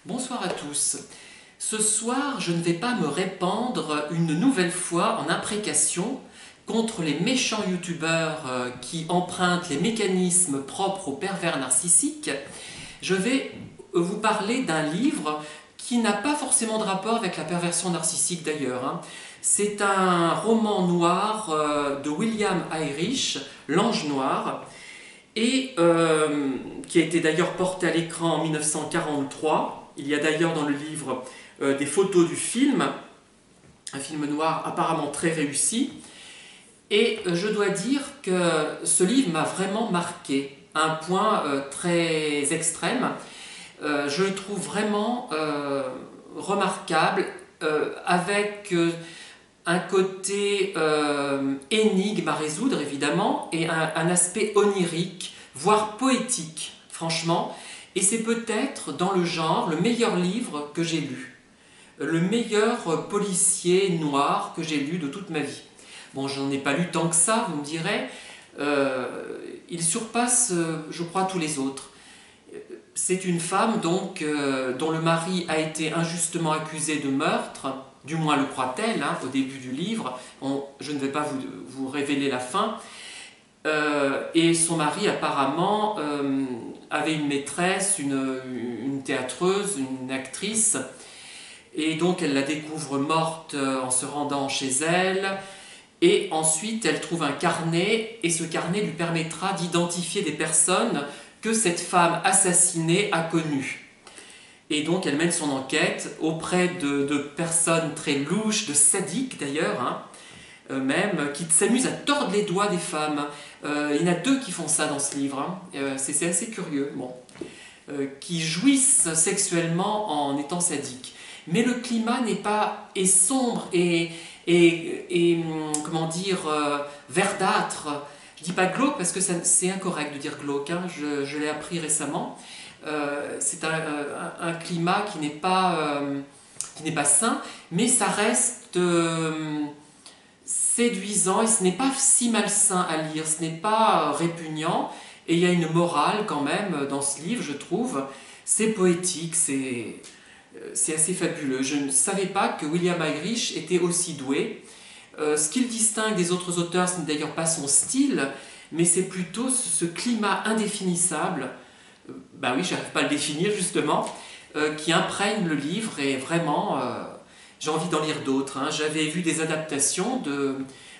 Bonsoir à tous. Ce soir, je ne vais pas me répandre une nouvelle fois en imprécation contre les méchants youtubeurs qui empruntent les mécanismes propres aux pervers narcissiques. Je vais vous parler d'un livre qui n'a pas forcément de rapport avec la perversion narcissique d'ailleurs. C'est un roman noir de William Irish, L'Ange Noir, et qui a été d'ailleurs porté à l'écran en 1943. Il y a d'ailleurs dans le livre des photos du film, un film noir apparemment très réussi. Et je dois dire que ce livre m'a vraiment marqué, à un point très extrême. Je le trouve vraiment remarquable, avec un côté énigme à résoudre évidemment, et un aspect onirique, voire poétique, franchement. Et c'est peut-être, dans le genre, le meilleur livre que j'ai lu. Le meilleur policier noir que j'ai lu de toute ma vie. Bon, j'en ai pas lu tant que ça, vous me direz. Il surpasse, je crois, tous les autres. C'est une femme, donc, dont le mari a été injustement accusé de meurtre, du moins le croit-elle, au début du livre. Je ne vais pas vous révéler la fin. Et son mari apparemment avait une maîtresse, une théâtreuse, une actrice, et donc elle la découvre morte en se rendant chez elle, et ensuite elle trouve un carnet, et ce carnet lui permettra d'identifier des personnes que cette femme assassinée a connues. Et donc elle mène son enquête auprès de personnes très louches, de sadiques d'ailleurs, même, qui s'amusent à tordre les doigts des femmes. Il y en a deux qui font ça dans ce livre, c'est assez curieux, bon. Qui jouissent sexuellement en étant sadiques. Mais le climat est sombre et comment dire, verdâtre. Je ne dis pas glauque parce que c'est incorrect de dire glauque, je l'ai appris récemment. C'est un climat qui n'est pas sain, mais ça reste séduisant, et ce n'est pas si malsain à lire, ce n'est pas répugnant, et il y a une morale quand même dans ce livre, je trouve. C'est poétique, c'est assez fabuleux. Je ne savais pas que William Irish était aussi doué. Ce qui le distingue des autres auteurs, ce n'est d'ailleurs pas son style, mais c'est plutôt ce climat indéfinissable, bah oui, j'arrive pas à le définir justement, qui imprègne le livre, et vraiment, j'ai envie d'en lire d'autres. J'avais vu des adaptations,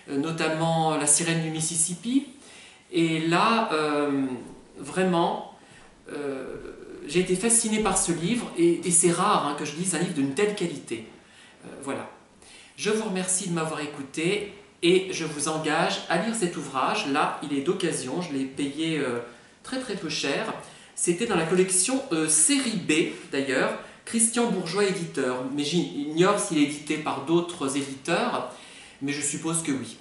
notamment La Sirène du Mississippi, et là, vraiment, j'ai été fasciné par ce livre, et c'est rare que je lise un livre d'une telle qualité. Voilà. Je vous remercie de m'avoir écouté, et je vous engage à lire cet ouvrage. Là, il est d'occasion, je l'ai payé très très peu cher. C'était dans la collection série B d'ailleurs, Christian Bourgeois éditeur, mais j'ignore s'il est édité par d'autres éditeurs, mais je suppose que oui.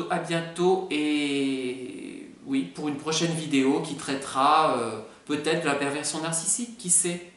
À bientôt, et oui, pour une prochaine vidéo qui traitera peut-être de la perversion narcissique, qui sait.